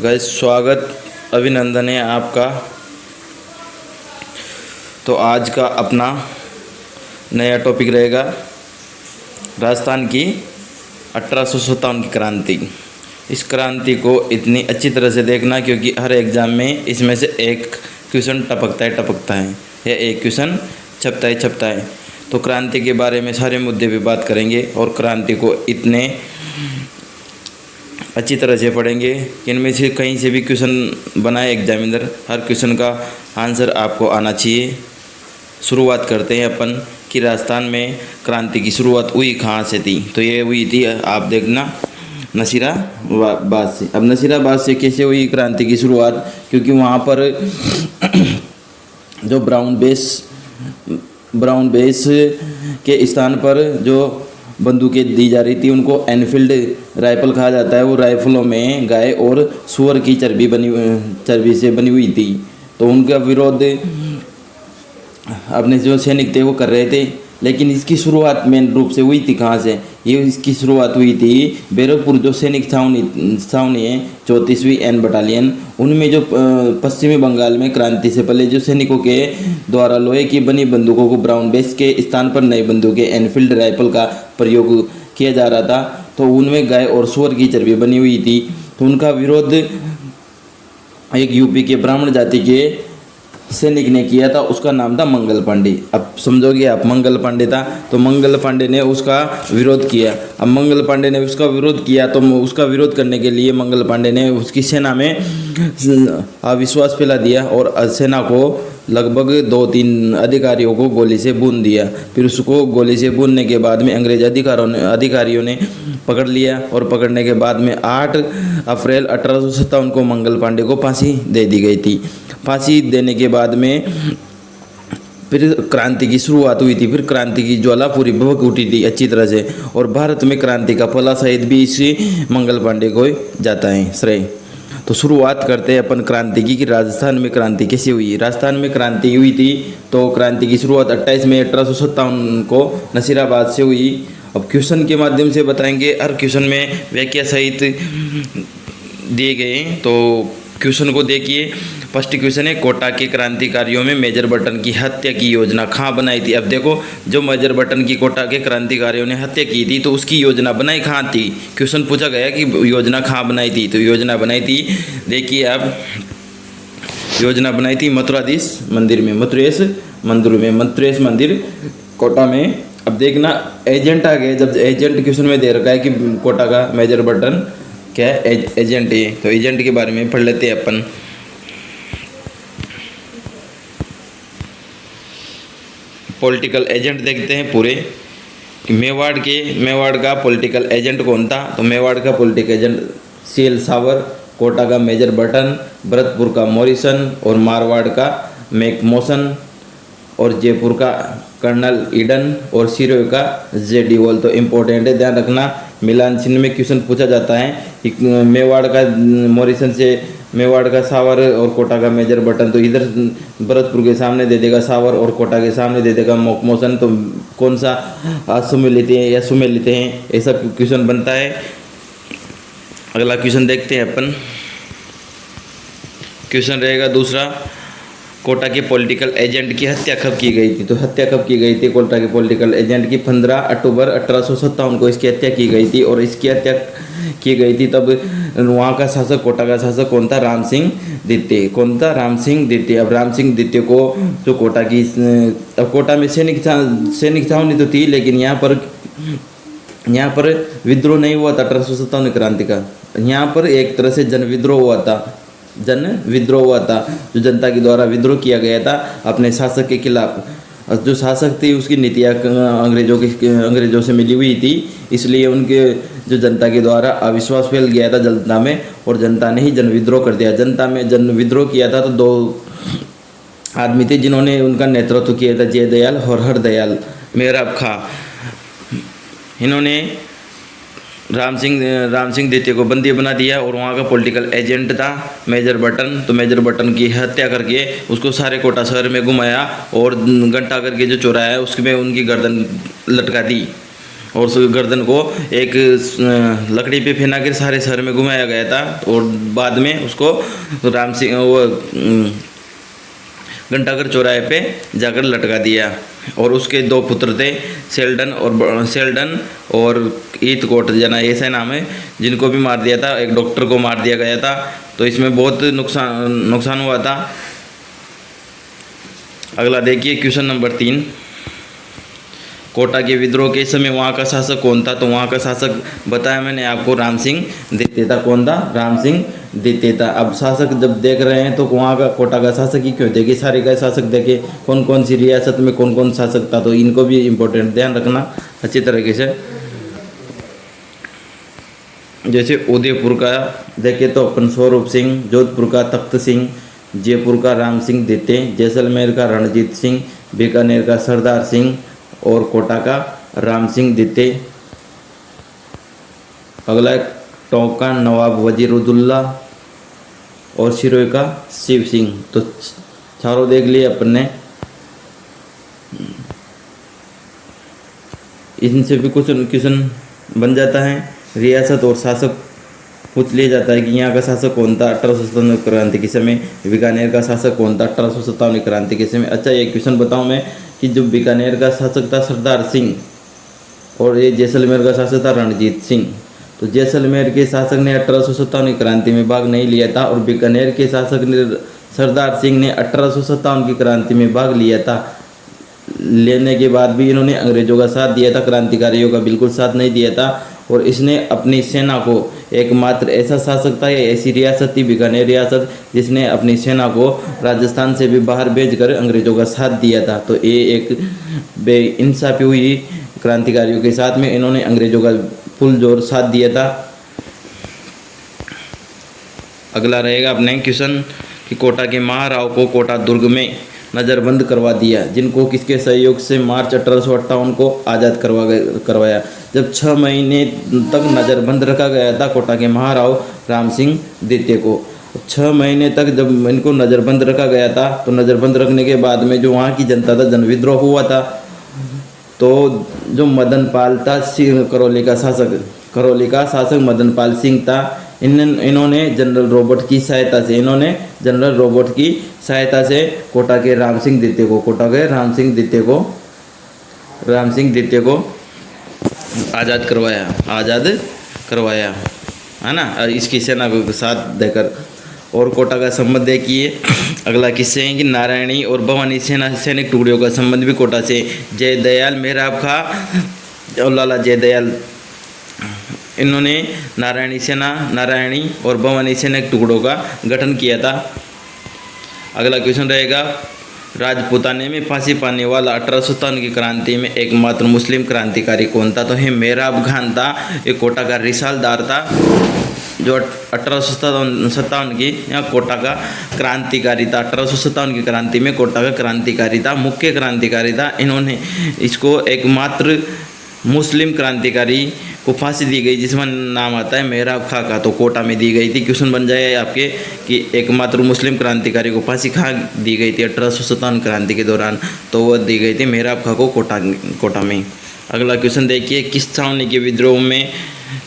Guys स्वागत अभिनंदन है आपका। तो आज का अपना नया टॉपिक रहेगा राजस्थान की 1857 की क्रांति। इस क्रांति को इतनी अच्छी तरह से देखना क्योंकि हर एग्ज़ाम में इसमें से एक क्वेश्चन टपकता है या एक क्वेश्चन छपता है। तो क्रांति के बारे में सारे मुद्दे पे बात करेंगे और क्रांति को इतने अच्छी तरह से पढ़ेंगे कि इनमें से कहीं से भी क्वेश्चन बनाए एग्जामिनर, हर क्वेश्चन का आंसर आपको आना चाहिए। शुरुआत करते हैं अपन कि राजस्थान में क्रांति की शुरुआत हुई कहाँ से थी। तो ये हुई थी, आप देखना, नसीराबाद से। अब नसीराबाद से कैसे हुई क्रांति की शुरुआत? क्योंकि वहाँ पर जो ब्राउन बेस के स्थान पर जो बंदूकें दी जा रही थी उनको एनफील्ड राइफल कहा जाता है। वो राइफलों में गाय और सूअर की चर्बी से बनी हुई थी। तो उनका विरोध अपने जो सैनिक थे वो कर रहे थे। लेकिन इसकी शुरुआत मेन रूप से हुई थी कहाँ से? ये इसकी शुरुआत हुई थी बैरकपुर जो सैनिक छावनी है 34वीं एन बटालियन, उनमें जो पश्चिमी बंगाल में क्रांति से पहले जो सैनिकों के द्वारा लोहे की बनी बंदूकों को ब्राउन बेस के स्थान पर नई बंदूकें एनफील्ड राइफल का प्रयोग किया जा रहा था। तो उनमें गाय और सूअर की चर्बी बनी हुई थी। तो उनका विरोध एक यूपी के ब्राह्मण जाति के सैनिक ने किया था, उसका नाम था मंगल पांडे। अब समझोगे आप, मंगल पांडे था तो मंगल पांडे ने उसका विरोध किया। अब मंगल पांडे ने उसका विरोध किया तो उसका विरोध करने के लिए मंगल पांडे ने उसकी सेना में अविश्वास फैला दिया और सेना को लगभग 2-3 अधिकारियों को गोली से भून दिया। फिर उसको गोली से भूनने के बाद में अंग्रेज अधिकारियों ने पकड़ लिया और पकड़ने के बाद में 8 अप्रैल 1857 को मंगल पांडे को फांसी दे दी गई थी। फांसी देने के बाद में फिर क्रांति की शुरुआत हुई थी। फिर क्रांति की ज्वाला पूरी भभक उठी थी अच्छी तरह से और भारत में क्रांति का फला सहित भी इसी मंगल पांडे को जाता है श्रेय। तो शुरुआत करते हैं अपन क्रांति की कि राजस्थान में क्रांति कैसे हुई। राजस्थान में क्रांति हुई थी तो क्रांति की शुरुआत 28 मई 1857 को नसीराबाद से हुई। अब क्वेश्चन के माध्यम से बताएंगे, हर क्वेश्चन में व्याख्या सहित दिए गए हैं। तो क्वेश्चन को देखिए। फर्स्ट क्वेश्चन है, कोटा के क्रांतिकारियों में मेजर बटन की हत्या की योजना कहाँ बनाई थी? अब देखो, जो मेजर बटन की कोटा के क्रांतिकारियों ने हत्या की थी तो उसकी योजना बनाई कहाँ थी? क्वेश्चन पूछा गया कि योजना कहाँ बनाई थी। तो योजना बनाई थी, देखिए आप, योजना बनाई थी मथुराधीश मंदिर में, मथुरेश मंदिर कोटा में। अब देखना एजेंट आ गए। जब एजेंट क्वेश्चन में दे रखा है कि कोटा का मेजर बटन क्या है, एजेंट है, तो एजेंट के बारे में पढ़ लेते हैं अपन। पॉलिटिकल एजेंट देखते हैं पूरे कि मेवाड़ का पॉलिटिकल एजेंट कौन था? तो मेवाड़ का पॉलिटिकल एजेंट CL सावर, कोटा का मेजर बटन, भरतपुर का मॉरिसन और मारवाड़ का मैकमोसन और जयपुर का कर्नल ईडन और सिरोही का JD वॉल। तो इम्पोर्टेंट है, ध्यान रखना। मिलान चिन्ह में क्वेश्चन पूछा जाता है कि मेवाड़ का मॉरिसन से मेवाड़ का सावर और कोटा का मेजर बटन, तो इधर भरतपुर के सामने दे देगा सावर और कोटा के सामने दे देगा मैकमोसन। तो कौन सा असुमेलित है या सुमेलित है, ऐसा क्वेश्चन बनता है। अगला क्वेश्चन देखते हैं अपन। क्वेश्चन रहेगा दूसरा, कोटा के पॉलिटिकल एजेंट की हत्या कब की गई थी? तो हत्या कब की गई थी कोटा के पॉलिटिकल एजेंट की? 15 अक्टूबर 1857 को इसकी हत्या की गई थी। और इसकी हत्या की गई थी तब वहाँ का शासक, कोटा का शासक कौन था? राम सिंह द्वितीय। कौन था? राम सिंह द्वितीय। अब राम सिंह द्वितीय को जो कोटा की, अब कोटा में सैनिक छावनी तो थी, लेकिन यहाँ पर विद्रोह नहीं हुआ था 1857 क्रांति का। यहाँ पर एक तरह से जन विद्रोह हुआ था, जो जनता के द्वारा विद्रोह किया गया था अपने शासक के खिलाफ। जो शासक थी उसकी नीतियाँ अंग्रेजों से मिली हुई थी, इसलिए उनके जो जनता के द्वारा अविश्वास फैल गया था जनता में और जनता ने ही जन विद्रोह कर दिया। जनता में जन विद्रोह किया था तो 2 आदमी थे जिन्होंने उनका नेतृत्व किया था, जयदयाल और हरदयाल मेहराब खां। इन्होंने राम सिंह द्वितीय को बंदी बना दिया और वहाँ का पॉलिटिकल एजेंट था मेजर बटन। तो मेजर बटन की हत्या करके उसको सारे कोटा शहर में घुमाया और घंटा करके जो चौराहा है उसमें उनकी गर्दन लटका दी और उस गर्दन को एक लकड़ी पे पहना कर सारे शहर में घुमाया गया था और बाद में उसको राम सिंह वो घंटाघर चौराहे पे जाकर लटका दिया। और उसके दो पुत्र थे, सेल्डन और ईथकोट जना ऐसा नाम है, जिनको भी मार दिया था। एक डॉक्टर को मार दिया गया था। तो इसमें बहुत नुकसान हुआ था। अगला देखिए क्वेश्चन नंबर 3, कोटा के विद्रोह के समय वहाँ का शासक कौन था? तो वहाँ का शासक बताया मैंने आपको, राम सिंह द्वितीय था। कौन था? राम सिंह द्वितीय था। अब शासक जब देख रहे हैं तो वहाँ का कोटा का शासक ही क्यों देखे, सारे का शासक देखे कौन कौन सी रियासत में कौन कौन शासक था, तो इनको भी इम्पोर्टेंट ध्यान रखना अच्छी तरीके से। जैसे उदयपुर का देखे तो अपन स्वरूप सिंह, जोधपुर का तख्त सिंह, जयपुर का राम सिंह द्वितीय, जैसलमेर का रणजीत सिंह, बीकानेर का सरदार सिंह और कोटा का राम सिंह द्वितीय। अगला टोंक का नवाब वजीरुद्दौला और सिरोही का शिव सिंह। तो चारों देख लिए अपन ने। इनसे भी कुछ क्वेश्चन बन जाता है। रियासत और शासक पूछ लिया जाता है कि यहाँ का शासक कौन था 1857 क्रांति के समय, बीकानेर का शासक कौन था 1857 क्रांति के समय। अच्छा एक क्वेश्चन बताऊँ मैं कि जो बीकानेर का शासक था सरदार सिंह और ये जैसलमेर का शासक था रणजीत सिंह। तो जैसलमेर के शासक ने 1857 क्रांति में भाग नहीं लिया था और बीकानेर के शासक ने सरदार सिंह ने 1857 की क्रांति में भाग लिया था। लेने के बाद भी इन्होंने अंग्रेजों का साथ दिया था, क्रांतिकारियों का बिल्कुल साथ नहीं दिया था। और इसने अपनी सेना को, एकमात्र ऐसा शासक था या ऐसी रियासत थी बीकानेर रियासत जिसने अपनी सेना को राजस्थान से भी बाहर भेजकर अंग्रेजों का साथ दिया था। तो ये एक बेइंसाफी हुई क्रांतिकारियों के साथ में, इन्होंने अंग्रेजों का फुल जोर साथ दिया था। अगला रहेगा अपने क्वेश्चन कि कोटा के महाराव को कोटा दुर्ग में नज़रबंद करवा दिया, जिनको किसके सहयोग से मार्च 1858 को आज़ाद करवाया। जब 6 महीने तक नज़रबंद रखा गया था कोटा के महाराव राम सिंह द्वितीय को। 6 महीने तक जब इनको नज़रबंद रखा गया था, तो नज़रबंद रखने के बाद में जो वहाँ की जनता था, जनविद्रोह हुआ था। तो जो मदन पाल था, करौली का शासक मदन पाल सिंह था, इन्होंने जनरल रॉबर्ट की सहायता से कोटा के राम सिंह द्वितीय को आज़ाद करवाया है ना, और इसकी सेना को साथ देकर। और कोटा का संबंध देखिए। अगला किससे है कि नारायणी और भवानी सैनिक टुकड़ियों का संबंध भी कोटा से। जयदयाल मेहराब खां और लाला जयदयाल, इन्होंने नारायणी और भवानी सैनिक टुकड़ों का गठन किया था। अगला क्वेश्चन रहेगा, राजपूताने में फांसी पाने वाला 1857 की क्रांति में एकमात्र मुस्लिम क्रांतिकारी कौन था? तो है मेहराब खान था। ये कोटा का रिसालदार था जो 1857 की यहाँ कोटा का क्रांतिकारी था। 1857 की क्रांति में कोटा का क्रांतिकारी था, मुख्य क्रांतिकारी था। इन्होंने इसको एकमात्र मुस्लिम क्रांतिकारी को फांसी दी गई जिसमें नाम आता है मेहराब खां का, तो कोटा में दी गई थी। क्वेश्चन बन जाए आपके कि एकमात्र मुस्लिम क्रांतिकारी को फांसी कहाँ दी गई थी 1857 क्रांति के दौरान, तो वह दी गई थी मेहराब खां को कोटा में। अगला क्वेश्चन देखिए, किस छावनी के विद्रोह में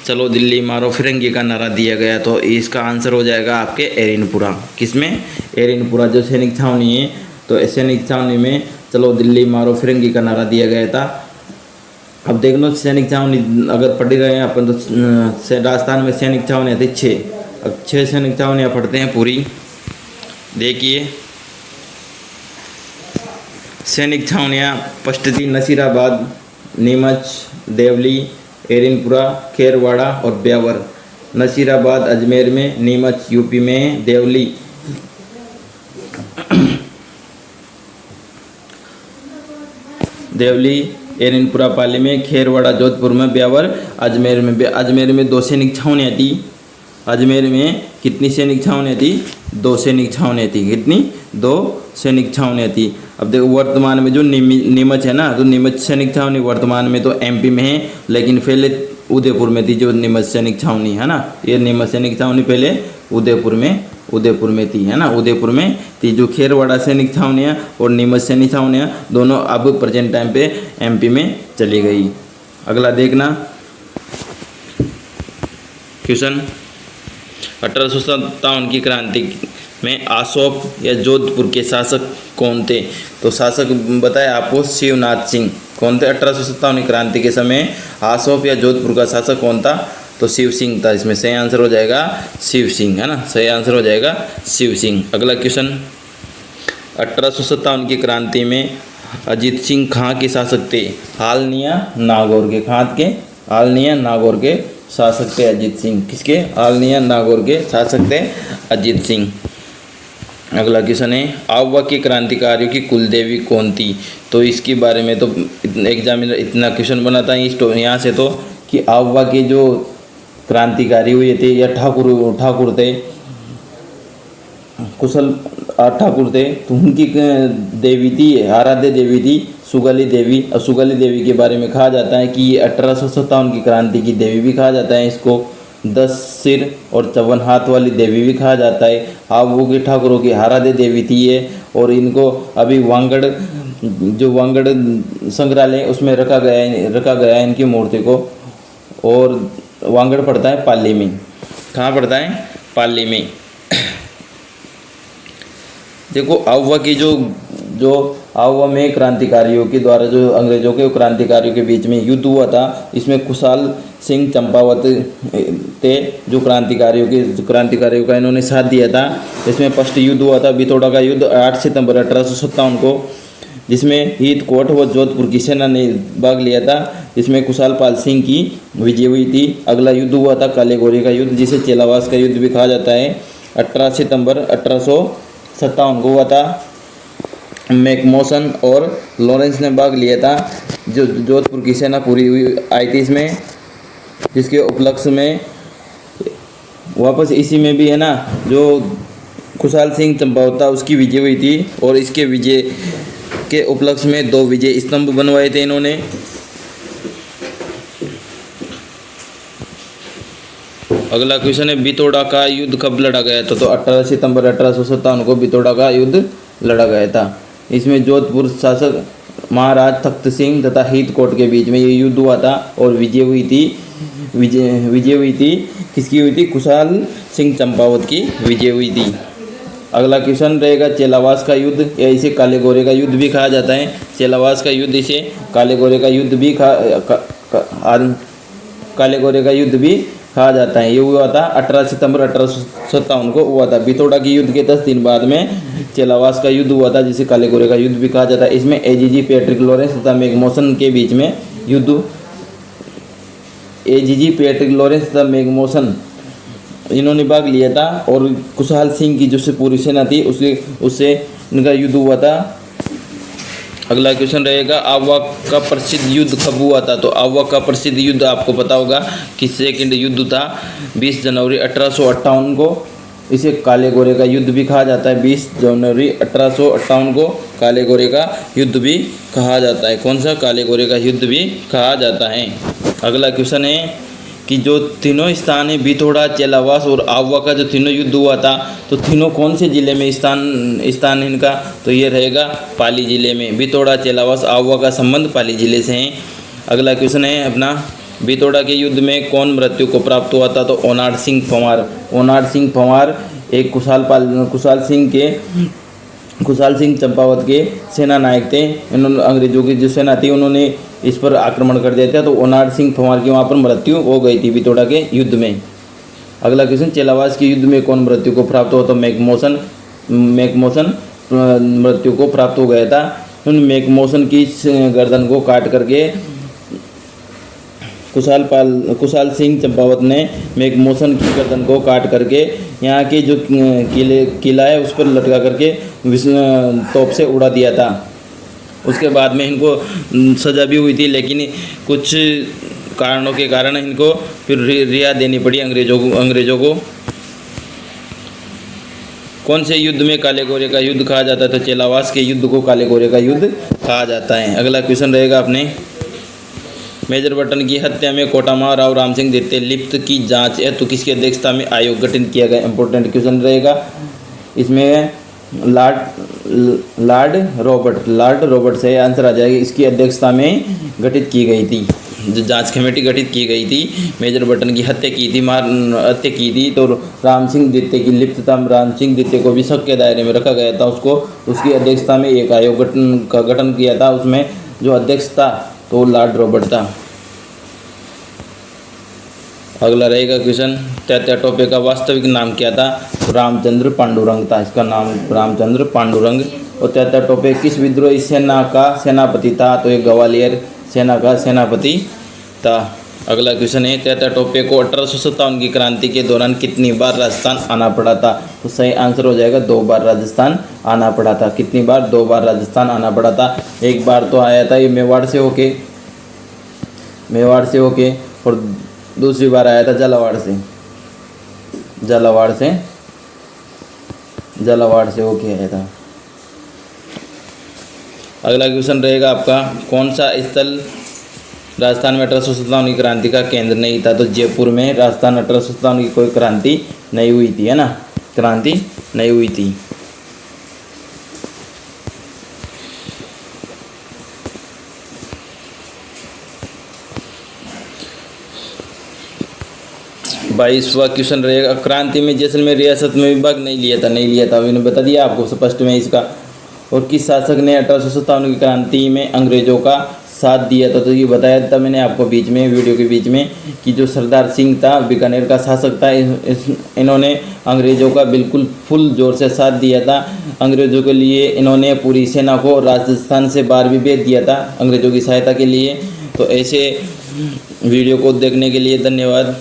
चलो दिल्ली मारो फिरंगी का नारा दिया गया? तो इसका आंसर हो जाएगा आपके एरिनपुरा। किसमें? एरिनपुरा जो सैनिक छावनी है, तो सैनिक छावनी में चलो दिल्ली मारो फिरंगी का नारा दिया गया था। अब देख लो, सैनिक छावनी अगर पढ़ रहे हैं अपन तो राजस्थान में सैनिक छावनियाँ थी 6। अब 6 सैनिक छावनियाँ पढ़ते हैं पूरी। देखिए सैनिक छावनियाँ फर्स्ट थी नसीराबाद, नीमच, देवली, एरिनपुरा, खेरवाड़ा और ब्यावर। नसीराबाद अजमेर में, नीमच यूपी में, देवली एरिनपुरा पाली में, खेरवाड़ा जोधपुर में, ब्यावर अजमेर में। अजमेर में 2 सैनिक छावनियाँ थी। अजमेर में कितनी सैनिक छावनियाँ थी? 2 सैनिक छावनियाँ थी। कितनी? 2 सैनिक छावनियाँ थी। अब देखो वर्तमान में जो नीमच है ना, तो नीमच सैनिक छावनी वर्तमान में तो एमपी में है, लेकिन पहले उदयपुर में थी जो नीमच सैनिक छावनी है ना। ये नीमच सैनिक छावनी पहले उदयपुर में थी, है ना। उदयपुर में थी। जो खेरवाड़ा सैनिक छावनियाँ और नीमच सैनिक छावनियाँ दोनों अब प्रेजेंट टाइम पे एमपी में चली गई। अगला देखना क्वेश्चन, 1857 की क्रांति में आसोप या जोधपुर के शासक कौन थे? तो शासक बताया आपको शिवनाथ सिंह। कौन थे 1857 क्रांति के समय? आसोप या जोधपुर का शासक कौन था? तो शिव सिंह था। इसमें सही आंसर हो जाएगा शिव सिंह, है ना, सही आंसर हो जाएगा शिव सिंह। अगला क्वेश्चन, 1857 की क्रांति में अजीत सिंह कहाँ के शासक थे? हालनिया नागौर के। कहाँ के? हालनिया नागौर के शासक थे अजीत सिंह। किसके? हालनिया नागौर के शासक थे अजीत सिंह। अगला क्वेश्चन है, आवा के क्रांतिकारियों की कुल देवी कौन थी? तो इसके बारे में तो एग्जामिनर इतना क्वेश्चन बनाता है इस यहाँ से तो कि आवा के जो क्रांतिकारी हुए थे या ठाकुर थे, कुशल ठाकुर थे, तो उनकी देवी थी, आराध्य देवी थी सुगली देवी। और सुगली देवी के बारे में कहा जाता है कि ये 1857 की क्रांति की देवी भी कहा जाता है। इसको 10 सिर और 54 हाथ वाली देवी भी कहा जाता है। आबू के ठाकुरों की आराध्य देवी थी ये, और इनको अभी वांगड़ जो वांगड़ संग्रहालय उसमें रखा गया है इनकी मूर्ति को। और वांगड़ पड़ता है पाली में। कहाँ पड़ता है? पाली में। देखो आवा की जो आवा में क्रांतिकारियों के द्वारा जो अंग्रेजों के क्रांतिकारियों के बीच में युद्ध हुआ था, इसमें खुशहाल सिंह चंपावत थे जो क्रांतिकारियों का इन्होंने साथ दिया था। इसमें फर्स्ट युद्ध हुआ था बिथोड़ा का युद्ध 8 सितंबर 1857 को, जिसमें हीत कोट व जोधपुर की सेना ने भाग लिया था, जिसमें खुशहाल पाल सिंह की विजय हुई थी। अगला युद्ध हुआ था काले गोरे का युद्ध, जिसे चेलावास का युद्ध भी कहा जाता है। 18 सितंबर 1857 को हुआ था। मैकमोसन और लॉरेंस ने भाग लिया था। जो जोधपुर की सेना पूरी हुई आई थी इसमें, जिसके उपलक्ष्य में वापस इसी में भी है ना जो खुशहाल सिंह चंपावत था उसकी विजय हुई थी। और इसके विजय के उपलक्ष्य में 2 विजय स्तंभ बनवाए थे इन्होंने। अगला क्वेश्चन है, बिथोड़ा का युद्ध कब लड़ा गया था? तो 18 सितंबर 1857 को बिथोड़ा का युद्ध लड़ा गया था। इसमें जोधपुर शासक महाराज तख्त सिंह तथा हीतकोट के बीच में ये युद्ध हुआ था और विजय हुई थी। किसकी हुई थी? खुशहाल सिंह चंपावत की विजय हुई थी। अगला क्वेश्चन रहेगा चेलावास का युद्ध, या इसे काले गोरे का युद्ध भी कहा जाता है। चेलावास का युद्ध इसे काले गोरे का युद्ध भी कहा जाता है। ये हुआ था 18 सितंबर 1857 को हुआ था। बिथोड़ा की युद्ध के 10 दिन बाद में चेलावास का युद्ध हुआ था, जिसे काले गोरे का युद्ध भी कहा जाता है। इसमें एजीजी पैट्रिक लॉरेंस तथा मैकमोसन के बीच में युद्ध, एजीजी पैट्रिक लॉरेंस तथा मैकमोसन इन्होंने भाग लिया था। और खुशहाल सिंह की जो पूरी सेना थी उससे इनका युद्ध हुआ था। अगला क्वेश्चन रहेगा, आवा का प्रसिद्ध युद्ध कब हुआ था? तो आवा का प्रसिद्ध युद्ध आपको पता होगा कि सेकंड युद्ध था 20 जनवरी 1858 को। इसे काले गोरे का युद्ध भी कहा जाता है। 20 जनवरी 1858 को काले गोरे का युद्ध भी कहा जाता है। कौन सा? काले गोरे का युद्ध भी कहा जाता है। अगला क्वेश्चन है कि जो तीनों स्थान है बिथोड़ा, चेलावास और आवा का जो तीनों युद्ध हुआ था, तो तीनों कौन से जिले में स्थान इनका? तो ये रहेगा पाली जिले में। बिथोड़ा, चेलावास, आवा का संबंध पाली जिले से है। अगला क्वेश्चन है अपना, बिथोड़ा के युद्ध में कौन मृत्यु को प्राप्त हुआ था? तो ओनाड सिंह पंवार एक खुशहाल सिंह चंपावत के सेना नायक थे। इन्होंने अंग्रेजों की जो सेना थी उन्होंने इस पर आक्रमण कर दिया था, तो ओनाड सिंह पंवार की वहाँ पर मृत्यु हो गई थी बिथोड़ा के युद्ध में। अगला क्वेश्चन, चेलावास के युद्ध में कौन मृत्यु को प्राप्त हुआ? तो मैकमोसन मृत्यु को प्राप्त हो गया था। उन मैकमोसन की गर्दन को काट करके खुशहाल सिंह चंपावत ने मैकमोसन की गर्दन को काट करके यहाँ के जो किला है उस पर लटका करके तोप से उड़ा दिया था। उसके बाद में इनको सज़ा भी हुई थी, लेकिन कुछ कारणों के कारण इनको फिर रिहा देनी पड़ी अंग्रेजों को। कौन से युद्ध में काले गोरे का युद्ध कहा जाता है? तो चेलावास के युद्ध को काले गोरे का युद्ध कहा जाता है। अगला क्वेश्चन रहेगा अपने, मेजर बटन की हत्या में कोटामा राव राम सिंह द्वितीय लिप्त की जांच है तो किसकी अध्यक्षता में आयोग गठित किया गया? इंपॉर्टेंट क्वेश्चन रहेगा। इसमें लॉर्ड रॉबर्ट से आंसर आ जाएगा। इसकी अध्यक्षता में गठित की गई थी। जो जांच कमेटी गठित की गई थी, मेजर बटन की हत्या की थी, तो राम सिंह द्वितीय की लिप्तता, राम सिंह द्वितीय को भी शक के दायरे में रखा गया था। उसकी अध्यक्षता में एक आयोग का गठन किया था। उसमें जो अध्यक्ष था तो लॉर्ड रॉबर्ट था। अगला रहेगा क्वेश्चन, तात्या टोपे का वास्तविक नाम क्या था? तो रामचंद्र पांडुरंग था इसका नाम, रामचंद्र पांडुरंग। और तात्या टोपे किस विद्रोही सेना का सेनापति था? तो ये ग्वालियर सेना का सेनापति था। अगला क्वेश्चन है, तात्या टोपे को 1857 की क्रांति के दौरान कितनी बार राजस्थान आना पड़ा था? तो सही आंसर हो जाएगा 2 बार राजस्थान आना पड़ा था। कितनी बार? 2 बार राजस्थान आना पड़ा था। एक बार तो आया था ये मेवाड़ से होके, और दूसरी बार आया था झालावाड़ से होके आया था। अगला क्वेश्चन रहेगा आपका, कौन सा स्थल राजस्थान में 1857 की क्रांति का केंद्र नहीं था? तो जयपुर में राजस्थान 1857 की कोई क्रांति नहीं हुई थी, है ना, क्रांति नहीं हुई थी। बाईसवा क्वेश्चन रहेगा, क्रांति में जैसलमेर रियासत में विभाग नहीं लिया था, मैंने बता दिया आपको स्पष्ट में इसका। और किस शासक ने 1857 की क्रांति में अंग्रेजों का साथ दिया था? तो ये बताया था मैंने आपको बीच में, वीडियो के बीच में, कि जो सरदार सिंह था, बीकानेर का शासक था, इन्होंने अंग्रेजों का बिल्कुल फुल जोर से साथ दिया था। अंग्रेजों के लिए इन्होंने पूरी सेना को राजस्थान से बाहर भी भेज दिया था अंग्रेजों की सहायता के लिए। तो ऐसे वीडियो को देखने के लिए धन्यवाद।